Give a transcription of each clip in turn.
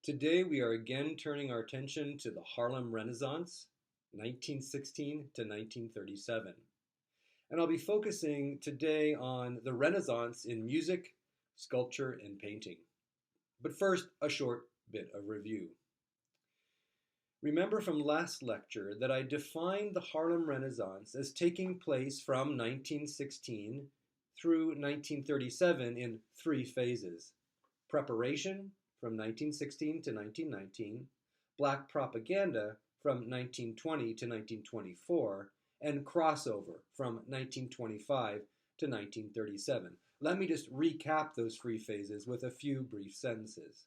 Today we are again turning our attention to the Harlem Renaissance, 1916 to 1937. And I'll be focusing today on the Renaissance in music, sculpture, and painting. But first, a short bit of review. Remember from last lecture that I defined the Harlem Renaissance as taking place from 1916 through 1937 in three phases: preparation from 1916 to 1919, black propaganda from 1920 to 1924, and crossover from 1925 to 1937. Let me just recap those three phases with a few brief sentences.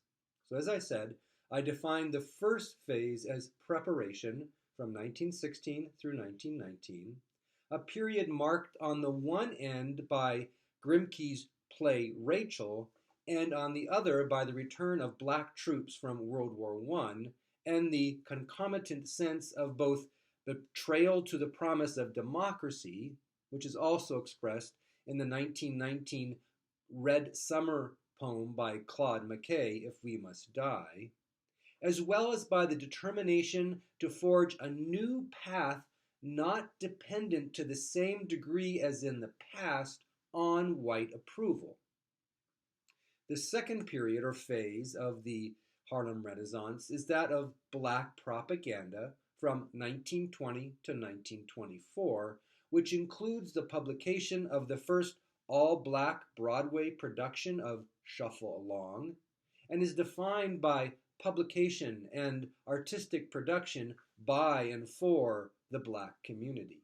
So as I said, I defined the first phase as preparation from 1916 through 1919, a period marked on the one end by Grimke's play Rachel, and on the other by the return of black troops from World War I and the concomitant sense of both betrayal to the promise of democracy, which is also expressed in the 1919 Red Summer poem by Claude McKay, If We Must Die, as well as by the determination to forge a new path not dependent to the same degree as in the past on white approval. The second period or phase of the Harlem Renaissance is that of black propaganda from 1920 to 1924, which includes the publication of the first all-black Broadway production of Shuffle Along, and is defined by publication and artistic production by and for the black community.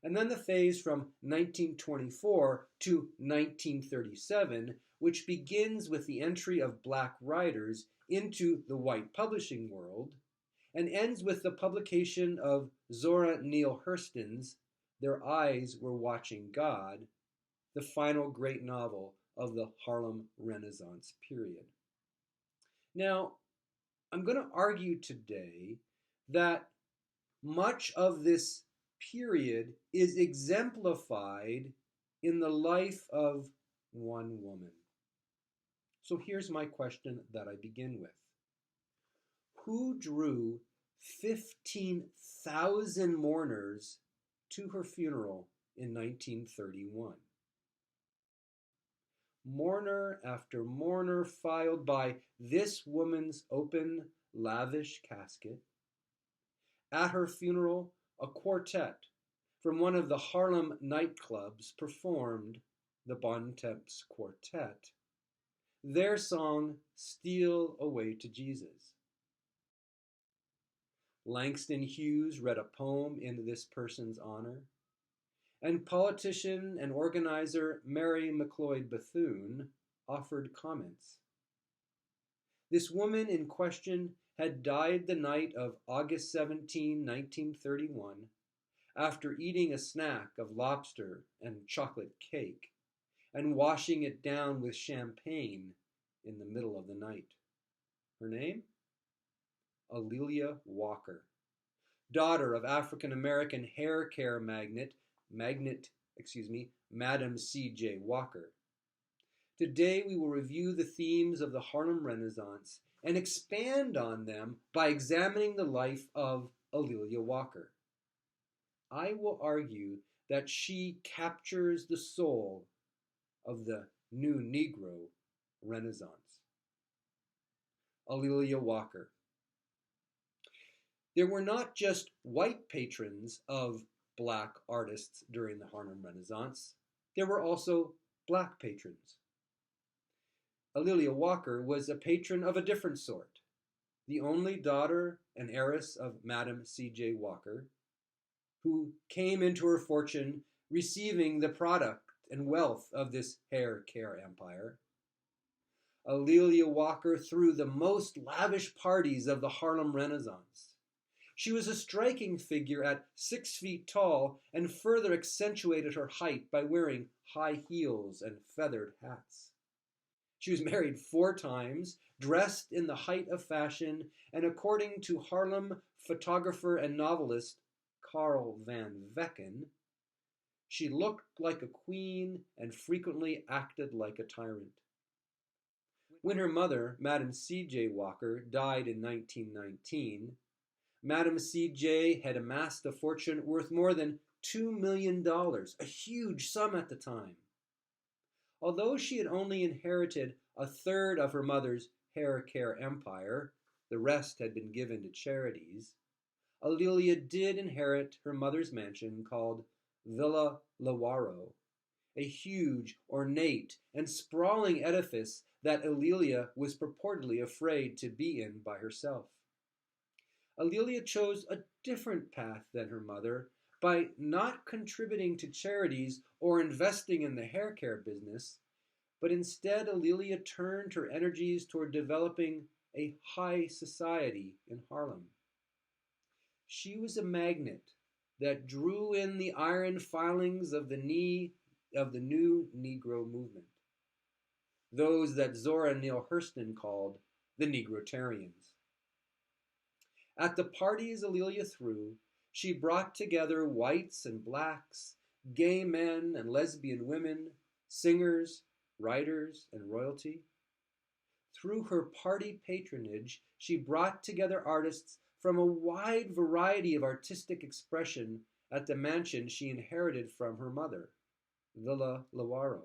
And then the phase from 1924 to 1937, which begins with the entry of black writers into the white publishing world, and ends with the publication of Zora Neale Hurston's Their Eyes Were Watching God, the final great novel of the Harlem Renaissance period. Now, I'm going to argue today that much of this period is exemplified in the life of one woman. So here's my question that I begin with. Who drew 15,000 mourners to her funeral in 1931? Mourner after mourner filed by this woman's open, lavish casket. At her funeral, a quartet from one of the Harlem nightclubs performed the Bontemps Quartet, their song, Steal Away to Jesus. Langston Hughes read a poem in this person's honor, and politician and organizer Mary McLeod Bethune offered comments. This woman in question had died the night of August 17, 1931, after eating a snack of lobster and chocolate cake and washing it down with champagne in the middle of the night. Her name? Aurelia Walker, daughter of African-American hair care Madam C.J. Walker. Today we will review the themes of the Harlem Renaissance and expand on them by examining the life of Aurelia Walker. I will argue that she captures the soul of the new Negro Renaissance. Aurelia Walker. There were not just white patrons of black artists during the Harlem Renaissance, there were also black patrons. Aurelia Walker was a patron of a different sort, the only daughter and heiress of Madam C.J. Walker, who came into her fortune receiving the product and wealth of this hair care empire. Aurelia Walker threw the most lavish parties of the Harlem Renaissance. She was a striking figure at 6 feet tall and further accentuated her height by wearing high heels and feathered hats. She was married 4 times, dressed in the height of fashion, and according to Harlem photographer and novelist Carl Van Vecken, she looked like a queen and frequently acted like a tyrant. When her mother, Madam C.J. Walker, died in 1919, Madam C.J. had amassed a fortune worth more than $2 million, a huge sum at the time. Although she had only inherited a third of her mother's hair care empire, the rest had been given to charities, Aurelia did inherit her mother's mansion called Villa Lewaro, a huge, ornate, and sprawling edifice that Aurelia was purportedly afraid to be in by herself. Aurelia chose a different path than her mother by not contributing to charities or investing in the hair care business, but instead Aurelia turned her energies toward developing a high society in Harlem. She was a magnet that drew in the iron filings of the new Negro movement, those that Zora Neale Hurston called the Negrotarians. At the parties Aurelia threw, she brought together whites and blacks, gay men and lesbian women, singers, writers, and royalty. Through her party patronage, she brought together artists from a wide variety of artistic expression at the mansion she inherited from her mother, Villa Lewaro.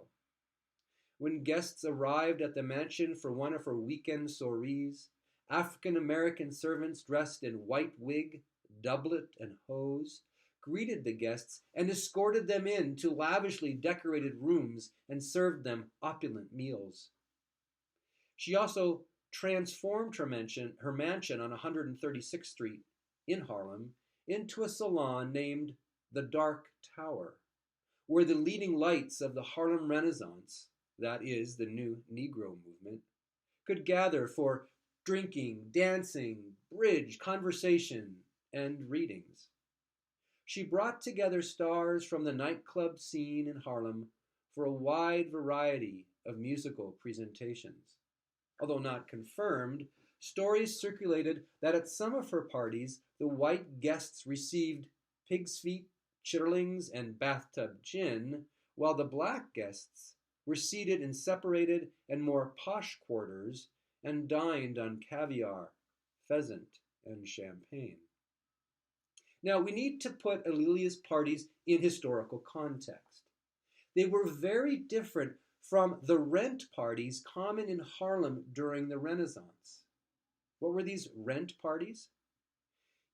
When guests arrived at the mansion for one of her weekend soirees, African-American servants dressed in white wig, doublet, and hose greeted the guests and escorted them into lavishly decorated rooms and served them opulent meals. She also transformed her mansion on 136th Street in Harlem into a salon named the Dark Tower, where the leading lights of the Harlem Renaissance, that is, the new Negro movement, could gather for drinking, dancing, bridge, conversation, and readings. She brought together stars from the nightclub scene in Harlem for a wide variety of musical presentations. Although not confirmed, stories circulated that at some of her parties, the white guests received pig's feet, chitterlings, and bathtub gin, while the black guests were seated in separated and more posh quarters and dined on caviar, pheasant, and champagne. Now, we need to put Aurelia's parties in historical context. They were very different from the rent parties common in Harlem during the Renaissance. What were these rent parties?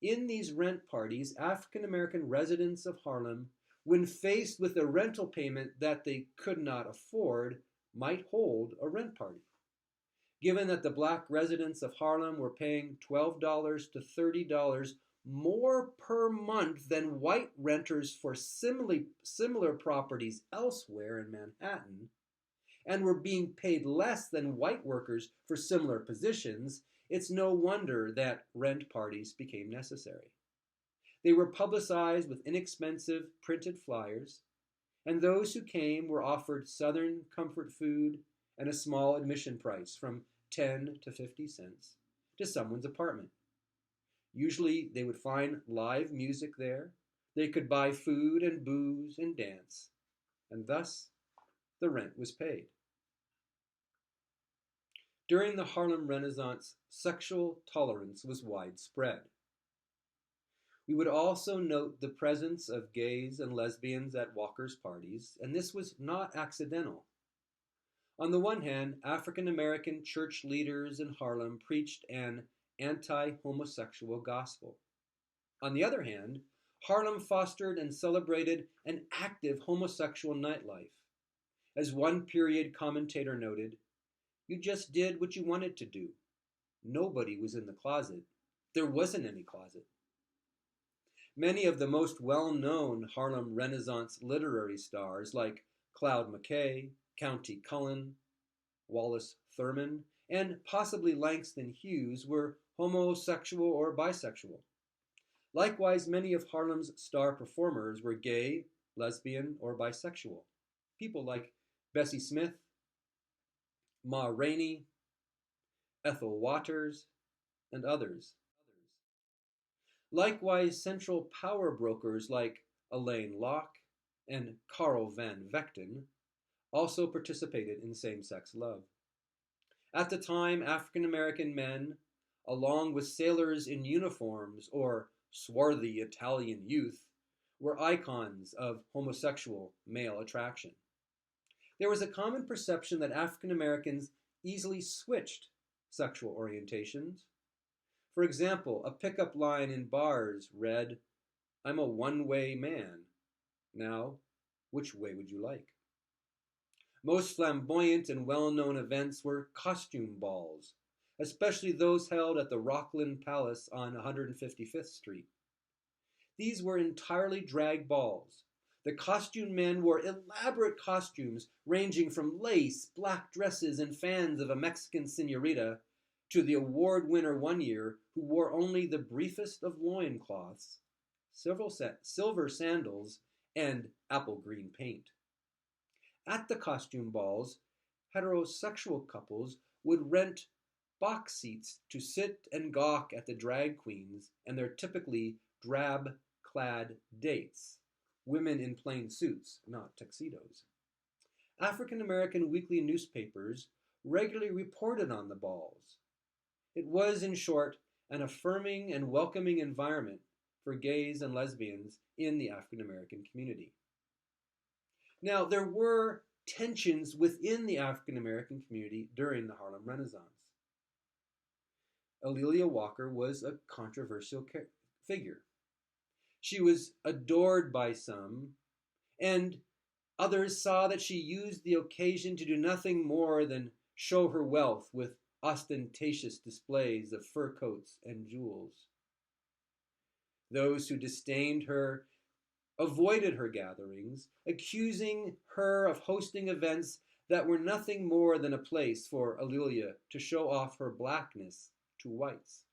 In these rent parties, African American residents of Harlem, when faced with a rental payment that they could not afford, might hold a rent party. Given that the black residents of Harlem were paying $12 to $30 more per month than white renters for similar properties elsewhere in Manhattan, and were being paid less than white workers for similar positions, it's no wonder that rent parties became necessary. They were publicized with inexpensive printed flyers, and those who came were offered Southern comfort food and a small admission price from 10 to 50 cents to someone's apartment. Usually they would find live music there. They could buy food and booze and dance, and thus the rent was paid. During the Harlem Renaissance, sexual tolerance was widespread. We would also note the presence of gays and lesbians at Walker's parties, and this was not accidental. On the one hand, African American church leaders in Harlem preached an anti-homosexual gospel. On the other hand, Harlem fostered and celebrated an active homosexual nightlife. As one period commentator noted, "You just did what you wanted to do. Nobody was in the closet. There wasn't any closet." Many of the most well-known Harlem Renaissance literary stars like Claude McKay, Countee Cullen, Wallace Thurman, and possibly Langston Hughes were homosexual or bisexual. Likewise, many of Harlem's star performers were gay, lesbian, or bisexual. People like Bessie Smith, Ma Rainey, Ethel Waters, and others. Likewise, central power brokers like Elaine Locke and Carl Van Vechten also participated in same-sex love. At the time, African American men, along with sailors in uniforms or swarthy Italian youth, were icons of homosexual male attraction. There was a common perception that African Americans easily switched sexual orientations. For example, a pickup line in bars read, "I'm a one-way man. Now, which way would you like?" Most flamboyant and well-known events were costume balls, especially those held at the Rockland Palace on 155th Street. These were entirely drag balls. The costume men wore elaborate costumes ranging from lace, black dresses, and fans of a Mexican senorita to the award winner one year who wore only the briefest of loincloths, silver sandals, and apple green paint. At the costume balls, heterosexual couples would rent box seats to sit and gawk at the drag queens and their typically drab-clad dates, women in plain suits, not tuxedos. African American weekly newspapers regularly reported on the balls. It was, in short, an affirming and welcoming environment for gays and lesbians in the African American community. Now, there were tensions within the African American community during the Harlem Renaissance. A'Lelia Walker was a controversial figure. She was adored by some, and others saw that she used the occasion to do nothing more than show her wealth with ostentatious displays of fur coats and jewels. Those who disdained her avoided her gatherings, accusing her of hosting events that were nothing more than a place for A'Lelia to show off her blackness to whites.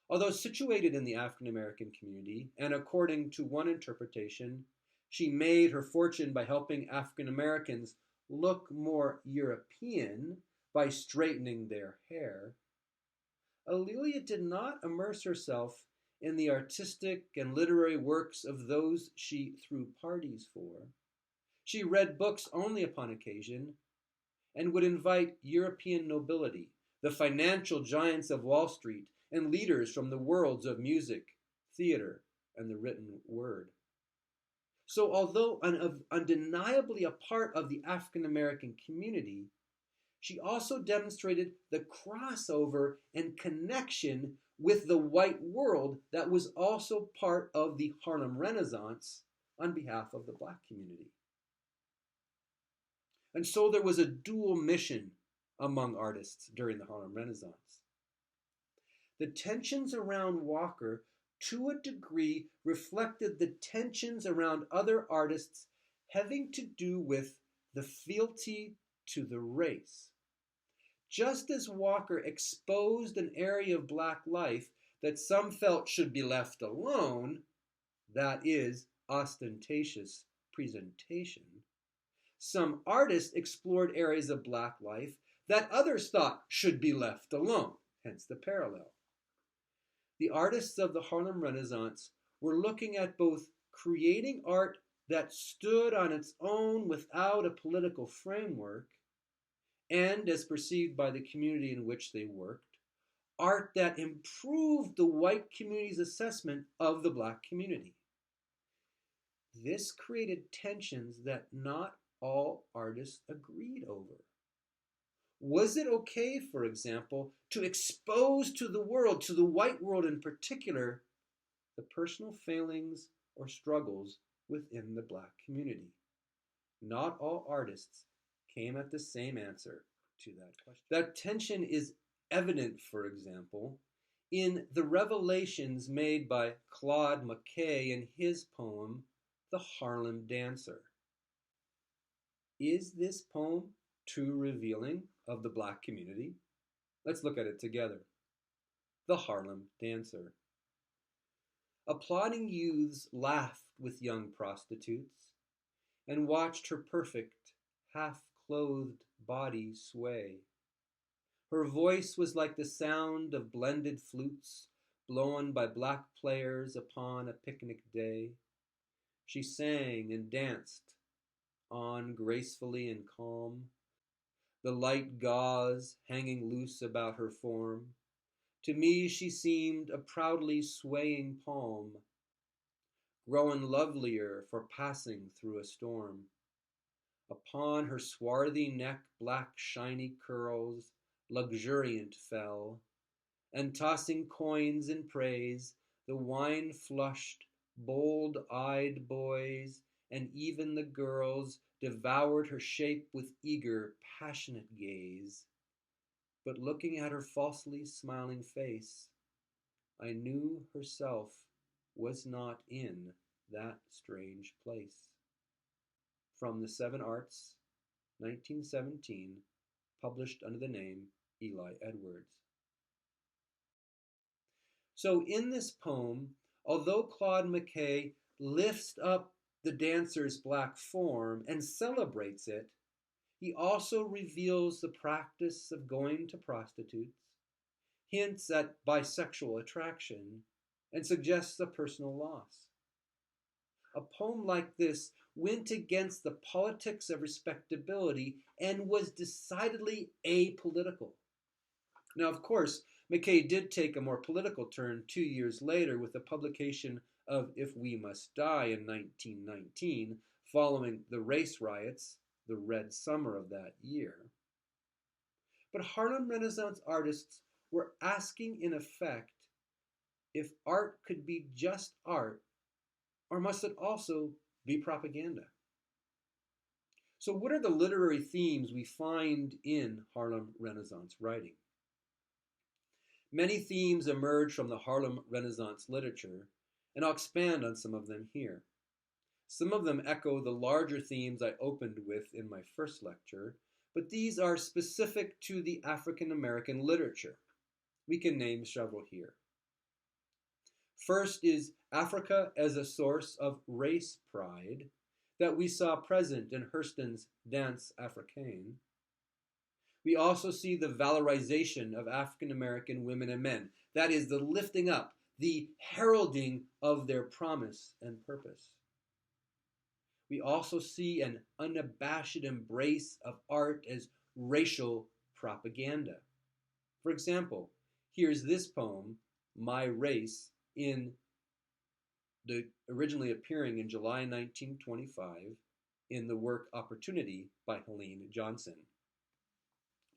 Although situated in the African American community, and according to one interpretation, she made her fortune by helping African Americans look more European by straightening their hair, A'Lelia did not immerse herself in the artistic and literary works of those she threw parties for. She read books only upon occasion and would invite European nobility, the financial giants of Wall Street, and leaders from the worlds of music, theater, and the written word. So although undeniably a part of the African American community, she also demonstrated the crossover and connection with the white world that was also part of the Harlem Renaissance on behalf of the black community. And so there was a dual mission among artists during the Harlem Renaissance. The tensions around Walker, to a degree, reflected the tensions around other artists having to do with the fealty to the race. Just as Walker exposed an area of black life that some felt should be left alone, that is, ostentatious presentation, some artists explored areas of black life that others thought should be left alone, hence the parallel. The artists of the Harlem Renaissance were looking at both creating art that stood on its own without a political framework, and, as perceived by the community in which they worked, art that improved the white community's assessment of the black community. This created tensions that not all artists agreed over. Was it okay, for example, to expose to the world, to the white world in particular, the personal failings or struggles within the black community? Not all artists came at the same answer to that question. That tension is evident, for example, in the revelations made by Claude McKay in his poem, The Harlem Dancer. Is this poem too revealing of the black community? Let's look at it together. The Harlem Dancer. Applauding youths laughed with young prostitutes and watched her perfect, half-clothed body sway. Her voice was like the sound of blended flutes blown by black players upon a picnic day. She sang and danced on gracefully and calm, the light gauze hanging loose about her form. To me she seemed a proudly swaying palm, growing lovelier for passing through a storm. Upon her swarthy neck black shiny curls luxuriant fell, and tossing coins in praise, the wine-flushed, bold-eyed boys, and even the girls, devoured her shape with eager, passionate gaze. But looking at her falsely smiling face, I knew herself was not in that strange place. From the Seven Arts, 1917, published under the name Eli Edwards. So in this poem, although Claude McKay lifts up the dancer's black form and celebrates it, he also reveals the practice of going to prostitutes, hints at bisexual attraction, and suggests a personal loss. A poem like this went against the politics of respectability and was decidedly apolitical. Now, of course, McKay did take a more political turn 2 years later with the publication of If We Must Die in 1919, following the race riots, the Red Summer of that year. But Harlem Renaissance artists were asking, in effect, if art could be just art, or must it also be propaganda? So what are the literary themes we find in Harlem Renaissance writing? Many themes emerge from the Harlem Renaissance literature, and I'll expand on some of them here. Some of them echo the larger themes I opened with in my first lecture, but these are specific to the African American literature. We can name several here. First is Africa as a source of race pride that we saw present in Hurston's Danse Africaine. We also see the valorization of African American women and men, that is, the lifting up, the heralding of their promise and purpose. We also see an unabashed embrace of art as racial propaganda. For example, here's this poem, My Race, originally appearing in July 1925 in the work Opportunity by Helene Johnson.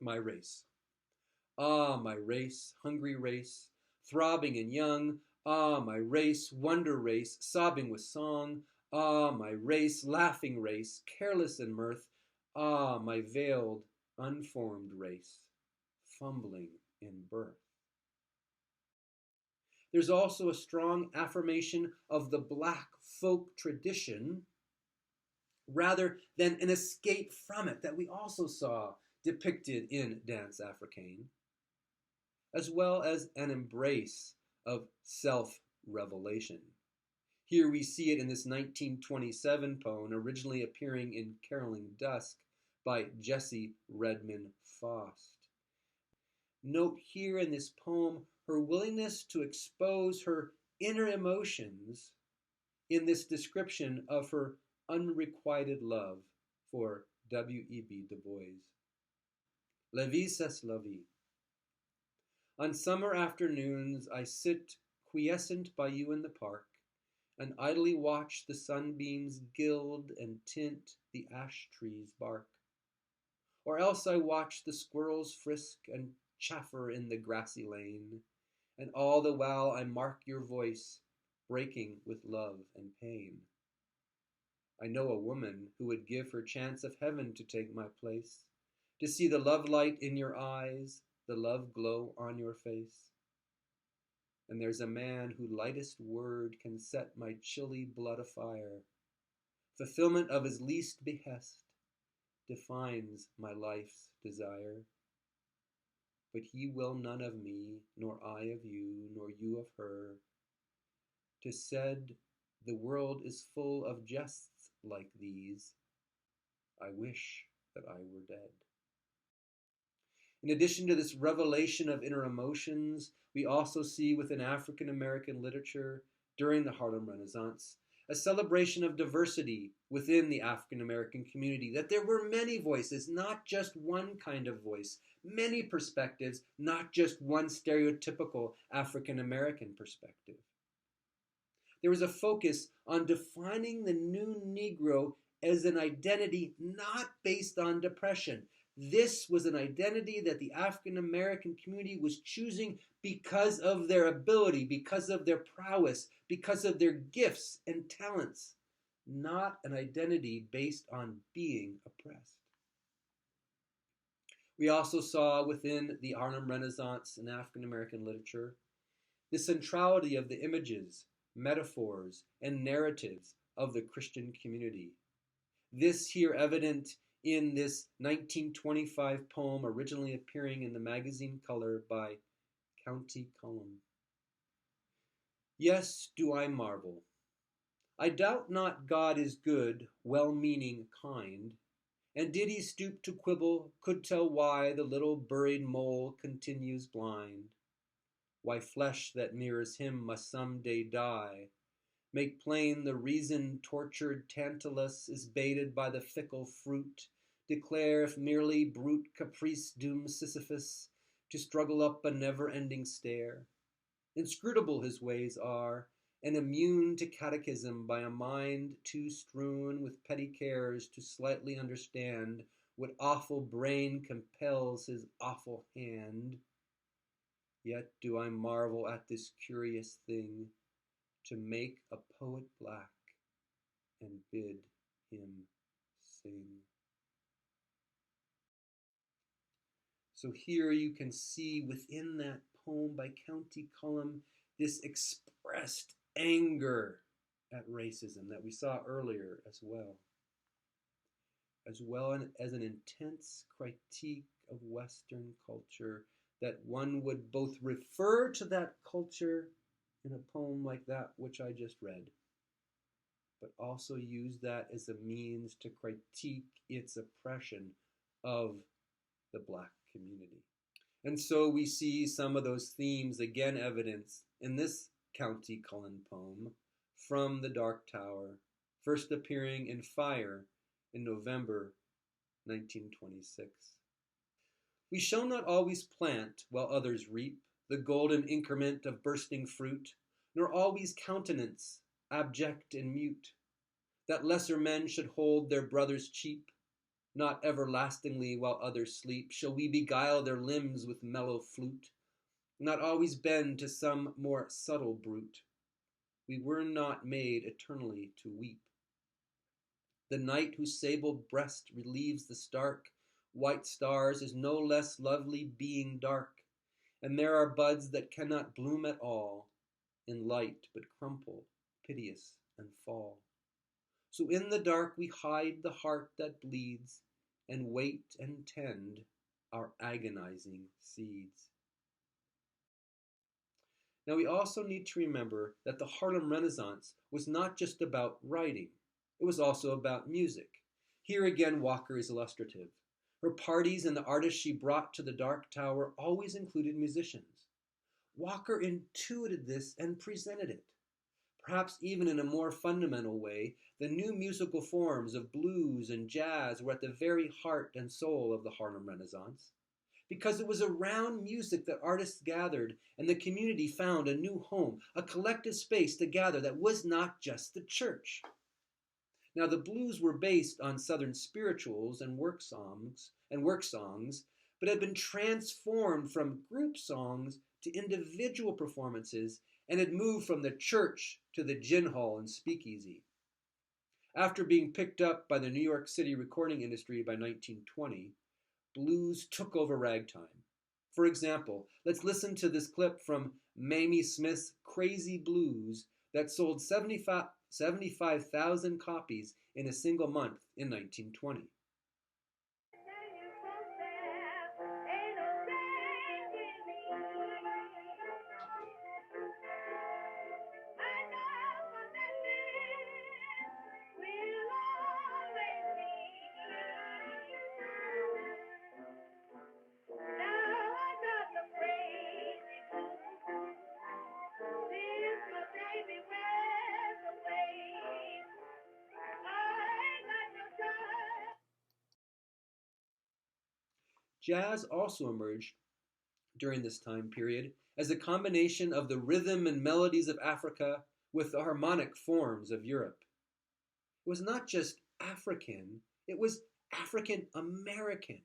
My race. Ah, my race, hungry race, throbbing and young. Ah, my race, wonder race, sobbing with song. Ah, my race, laughing race, careless in mirth. Ah, my veiled, unformed race, fumbling in birth. There's also a strong affirmation of the black folk tradition rather than an escape from it that we also saw depicted in Danse Africaine, as well as an embrace of self-revelation. Here we see it in this 1927 poem, originally appearing in Caroling Dusk by Jessie Redman Faust. Note here in this poem her willingness to expose her inner emotions in this description of her unrequited love for W.E.B. Du Bois. La vie, c'est la vie. On summer afternoons, I sit quiescent by you in the park and idly watch the sunbeams gild and tint the ash tree's bark. Or else I watch the squirrels frisk and chaffer in the grassy lane, and all the while I mark your voice breaking with love and pain. I know a woman who would give her chance of heaven to take my place, to see the love light in your eyes, the love glow on your face. And there's a man whose lightest word can set my chilly blood afire. Fulfillment of his least behest defines my life's desire. But he will none of me, nor I of you, nor you of her. 'Tis said the world is full of jests like these. I wish that I were dead. In addition to this revelation of inner emotions, we also see within African American literature during the Harlem Renaissance a celebration of diversity within the African American community, that there were many voices, not just one kind of voice, many perspectives, not just one stereotypical African American perspective. There was a focus on defining the new Negro as an identity not based on depression. This was an identity that the African American community was choosing because of their ability, because of their prowess, because of their gifts and talents, not an identity based on being oppressed. We also saw within the Harlem Renaissance in African American literature the centrality of the images, metaphors, and narratives of the Christian community. This here evident in this 1925 poem originally appearing in the magazine Color by County Cullum. Yes, do I marvel. I doubt not God is good, well-meaning, kind, and did he stoop to quibble, could tell why the little buried mole continues blind, why flesh that mirrors him must some day die, make plain the reason tortured Tantalus is baited by the fickle fruit, declare if merely brute caprice dooms Sisyphus to struggle up a never-ending stair. Inscrutable his ways are, and immune to catechism by a mind too strewn with petty cares to slightly understand what awful brain compels his awful hand. Yet do I marvel at this curious thing, to make a poet black and bid him sing. So here you can see within that poem by County Cullum this expressed anger at racism that we saw earlier as well as an intense critique of Western culture, that one would both refer to that culture in a poem like that which I just read, but also use that as a means to critique its oppression of the Black community. And so we see some of those themes again evidenced in this County Cullum poem, From the Dark Tower, first appearing in Fire in November 1926. We shall not always plant while others reap the golden increment of bursting fruit, nor always countenance, abject and mute, that lesser men should hold their brothers cheap. Not everlastingly while others sleep shall we beguile their limbs with mellow flute, not always bend to some more subtle brute. We were not made eternally to weep. The night whose sable breast relieves the stark white stars is no less lovely being dark, and there are buds that cannot bloom at all in light, but crumple, piteous, and fall. So in the dark we hide the heart that bleeds, and wait and tend our agonizing seeds. Now we also need to remember that the Harlem Renaissance was not just about writing, it was also about music. Here again Walker is illustrative. Her parties and the artists she brought to the Dark Tower always included musicians. Walker intuited this and presented it. Perhaps even in a more fundamental way, the new musical forms of blues and jazz were at the very heart and soul of the Harlem Renaissance, because it was around music that artists gathered and the community found a new home, a collective space to gather that was not just the church. Now, the blues were based on Southern spirituals and work songs, but had been transformed from group songs to individual performances and had moved from the church to the gin hall and speakeasy. After being picked up by the New York City recording industry by 1920, blues took over ragtime. For example, let's listen to this clip from Mamie Smith's Crazy Blues that sold 75,000 copies in a single month in 1920. Jazz also emerged during this time period as a combination of the rhythm and melodies of Africa with the harmonic forms of Europe. It was not just African, it was African American,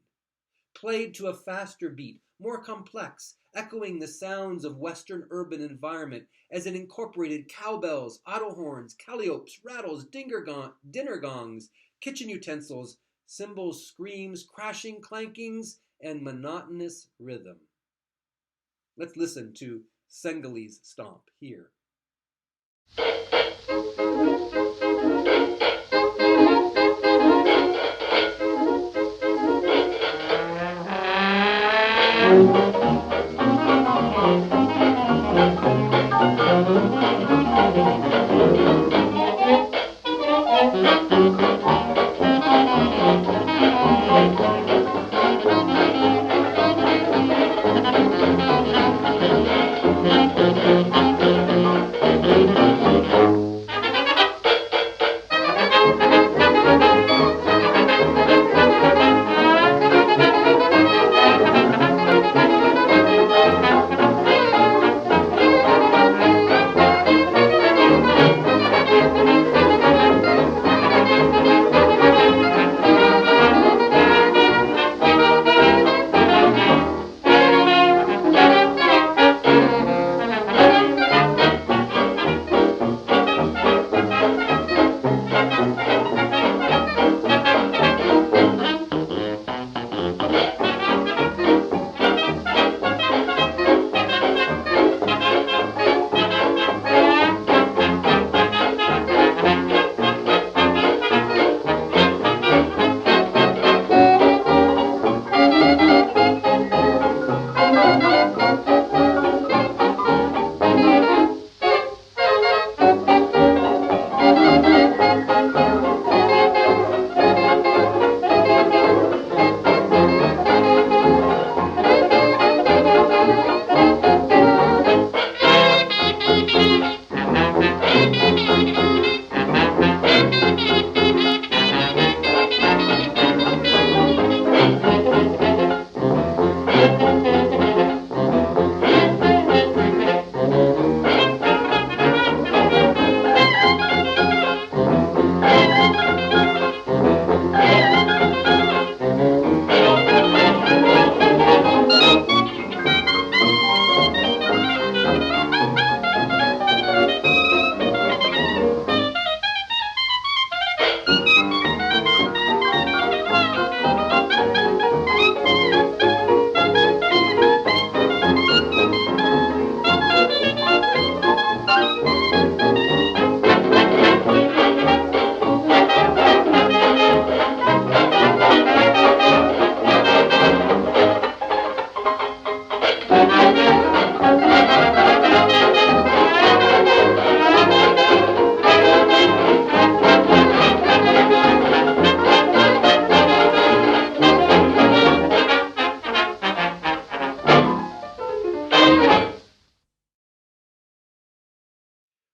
played to a faster beat, more complex, echoing the sounds of Western urban environment as it incorporated cowbells, auto horns, calliopes, rattles, dinner gongs, kitchen utensils, cymbals, screams, crashing, clankings, and monotonous rhythm. Let's listen to Sengali's Stomp here.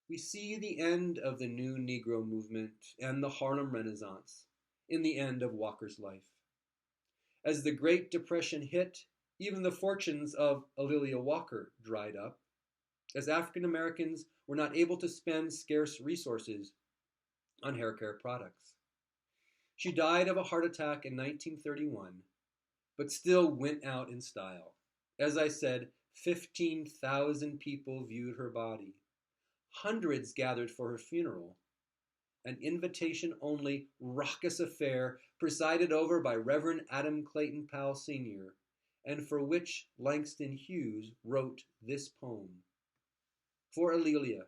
We see the end of the new Negro movement and the Harlem Renaissance in the end of Walker's life. As the Great Depression hit, even the fortunes of A'Lelia Walker dried up, as African Americans were not able to spend scarce resources on hair care products. She died of a heart attack in 1931, but still went out in style. As I said, 15,000 people viewed her body. Hundreds gathered for her funeral, an invitation-only raucous affair presided over by Reverend Adam Clayton Powell Sr., and for which Langston Hughes wrote this poem. For A'Lelia,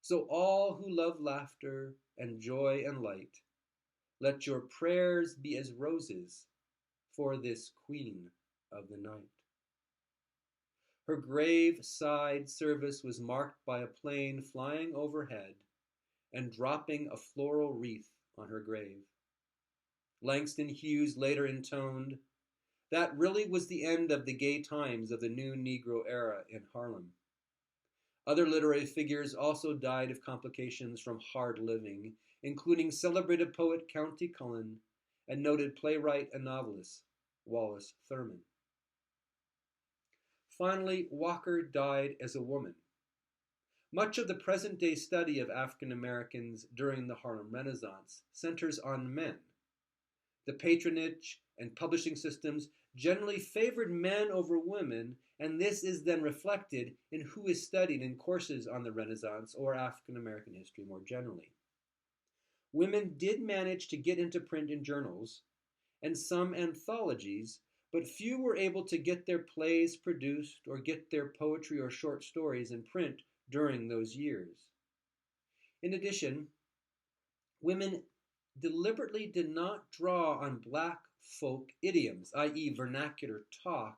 so all who love laughter and joy and light, let your prayers be as roses for this queen of the night. Her grave-side service was marked by a plane flying overhead and dropping a floral wreath on her grave. Langston Hughes later intoned, "That really was the end of the gay times of the new Negro era in Harlem." Other literary figures also died of complications from hard living, including celebrated poet Countee Cullen and noted playwright and novelist Wallace Thurman. Finally, Walker died as a woman. Much of the present-day study of African Americans during the Harlem Renaissance centers on men. The patronage and publishing systems generally favored men over women, and this is then reflected in who is studied in courses on the Renaissance or African American history more generally. Women did manage to get into print in journals and some anthologies, but few were able to get their plays produced or get their poetry or short stories in print during those years. In addition, women deliberately did not draw on black folk idioms, i.e. vernacular talk,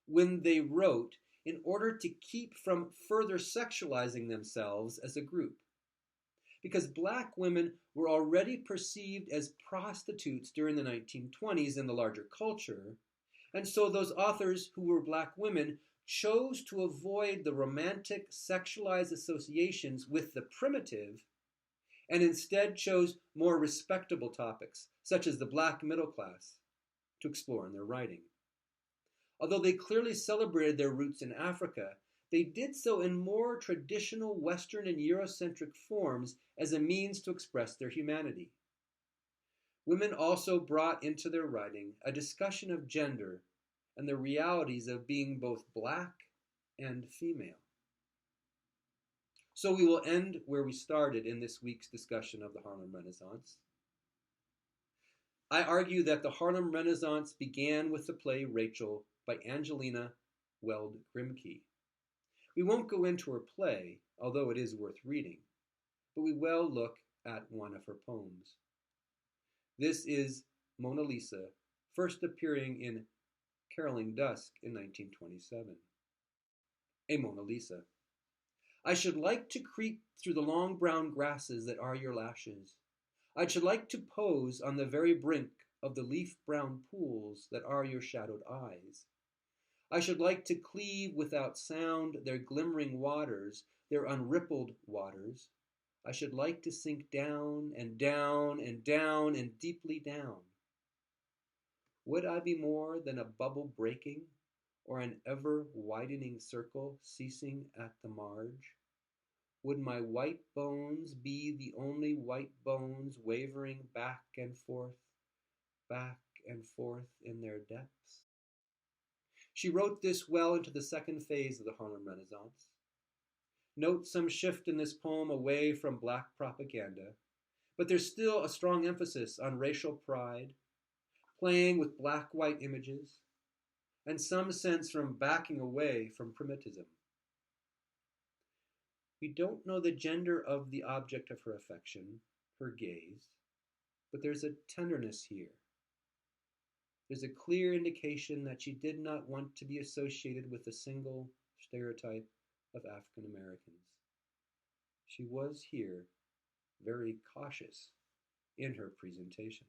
when they wrote in order to keep from further sexualizing themselves as a group. Because black women were already perceived as prostitutes during the 1920s in the larger culture, and so those authors who were black women chose to avoid the romantic sexualized associations with the primitive and instead chose more respectable topics, such as the black middle class, to explore in their writing. Although they clearly celebrated their roots in Africa, they did so in more traditional Western and Eurocentric forms as a means to express their humanity. Women also brought into their writing a discussion of gender and the realities of being both black and female. So we will end where we started in this week's discussion of the Harlem Renaissance. I argue that the Harlem Renaissance began with the play Rachel by Angelina Weld Grimke. We won't go into her play, although it is worth reading, but we will look at one of her poems. This is Mona Lisa, first appearing in Caroling Dusk in 1927. A Mona Lisa. I should like to creep through the long brown grasses that are your lashes. I should like to pose on the very brink of the leaf-brown pools that are your shadowed eyes. I should like to cleave without sound their glimmering waters, their unrippled waters. I should like to sink down and down and down and deeply down. Would I be more than a bubble breaking, or an ever-widening circle ceasing at the marge? Would my white bones be the only white bones wavering back and forth in their depths? She wrote this well into the second phase of the Harlem Renaissance. Note some shift in this poem away from black propaganda, but there's still a strong emphasis on racial pride, playing with black-white images, and some sense from backing away from primitivism. We don't know the gender of the object of her affection, her gaze, but there's a tenderness here. There's a clear indication that she did not want to be associated with a single stereotype of African Americans. She was here very cautious in her presentation.